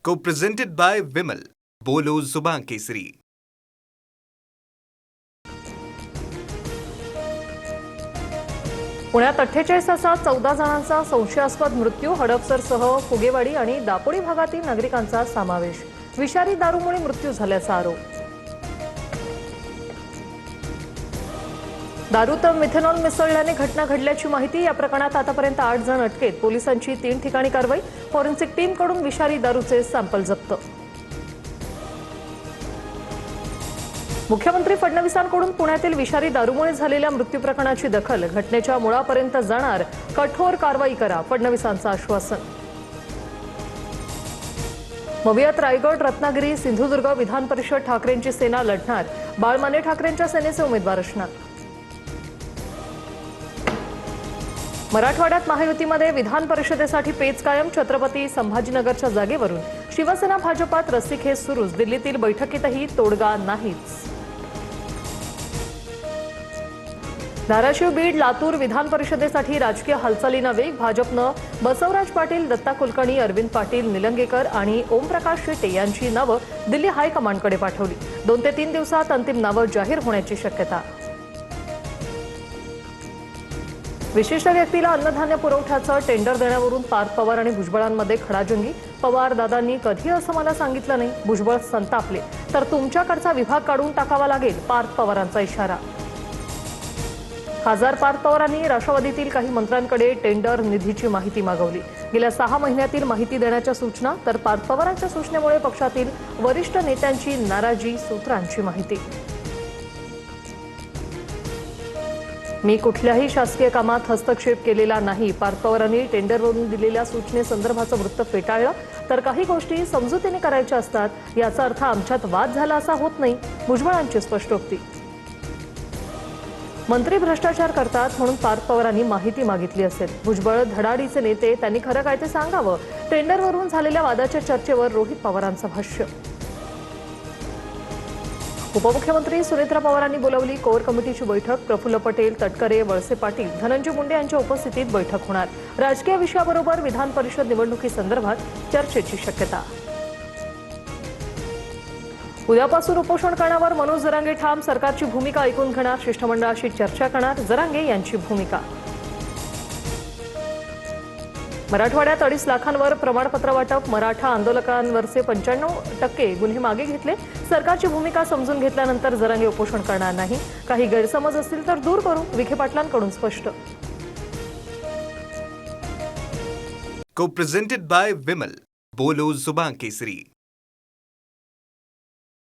Co-presented by Vimal. बोलो जुबान केसरी. पुण्यात 48 तासात 14 जणांचा संशयास्पद मृत्यू. हडपसरसह फुगेवाडी आणि दापोडी भागातील नागरिकांचा समावेश. विषारी दारूमुळे मृत्यू झाल्याचा आरोप. दारूत मिथेनॉल मिसळल्याने घटना घडल्याची माहिती. या प्रकरणात आतापर्यंत 8 जण अटकेत. पोलिसांची 3 ठिकाणी कारवाई. फॉरेन्सिक टीमकडून विषारी दारूचे सॅम्पल जप्त. मुख्यमंत्री फडणवीसांकडून पुण्यातील विषारी दारूमुळे झालेल्या मृत्यू प्रकरणाची दखल. घटनेच्या मुळापर्यंत जाणार, कठोर कारवाई करा, फडणवीसांचं आश्वासन. मवियात रायगड, रत्नागिरी, सिंधुदुर्ग विधान परिषद ठाकरेंची सेना लढणार. बाळमाने ठाकरेंच्या सेनेचे उमेदवार असणार. मराठवाड्यात महायुतीमध्ये विधान परिषदेसाठी पेच कायम. छत्रपती संभाजीनगरच्या जागेवरून शिवसेना भाजपात रस्सीखेच सुरूच. दिल्लीतील बैठकीतही तोडगा नाहीच. धाराशिव, बीड, लातूर विधान परिषदेसाठी राजकीय हालचालींना वेग. भाजपनं बसवराज पाटील, दत्ता कुलकर्णी, अरविंद पाटील निलंगेकर आणि ओमप्रकाश शेटे यांची नावं दिल्ली हायकमांडकडे पाठवली. 2 ते 3 दिवसात अंतिम नावं जाहीर होण्याची शक्यता. विशिष्ट व्यक्तीला अन्नधान्य पुरवठ्याचं टेंडर देण्यावरून पार्थ पवार आणि भुजबळांमध्ये खडाजंगी. पवार दादांनी कधी असं मला सांगितलं नाही. भुजबळ संतापले तर तुमच्याकडचा विभाग काढून टाकावा लागेल, पार्थ पवारांचा इशारा. खासदार पार्थ पवारांनी राष्ट्रवादीतील काही मंत्र्यांकडे टेंडर निधीची माहिती मागवली. गेल्या 6 महिन्यातील माहिती देण्याच्या सूचना. तर पार्थ पवारांच्या सूचनेमुळे पक्षातील वरिष्ठ नेत्यांची नाराजी, सूत्रांची माहिती. मी कुठल्याही शासकीय कामात हस्तक्षेप केलेला नाही. पार्थ पवारांनी टेंडरवरून दिलेल्या सूचनेसंदर्भाचं वृत्त फेटाळलं. तर काही गोष्टी समजुतीने करायच्या असतात, याचा अर्थ आमच्यात वाद झाला असा होत नाही, भुजबळांची स्पष्टोक्ती. मंत्री भ्रष्टाचार करतात म्हणून पार्थ पवारांनी माहिती मागितली असेल. भुजबळ धडाडीचे नेते, त्यांनी खरं काय ते सांगावं. टेंडरवरून झालेल्या वादाच्या चर्चेवर रोहित पवारांचं भाष्य. उपमुख्यमंत्री सुनेत्रा पवारांनी बोलावली कोर कमिटीची बैठक. प्रफुल्ल पटेल, तटकरे, वळसे पाटील, धनंजय मुंडे यांच्या उपस्थितीत बैठक होणार. राजकीय विषयाबरोबर विधान परिषद निवडणुकीसंदर्भात चर्चेची शक्यता. उद्यापासून उपोषण करण्यावर मनोज जरांगे ठाम. सरकारची भूमिका ऐकून घेणार, शिष्टमंडळाशी चर्चा करणार. जरांगे यांची भूमिका. मराठवाड्यात 2.5 लाखांवर प्रमाणपत्र वाटप. मराठा आंदोलकांवरचे 95% गुन्हे मागे घेतले. सरकारची भूमिका समजून घेतल्यानंतर जरांगे उपोषण करणार नाही. काही गैरसमज असतील तर दूर करू, विखे पाटलांकडून स्पष्ट. Co-presented by Vimal. बोलो जुबान केसरी.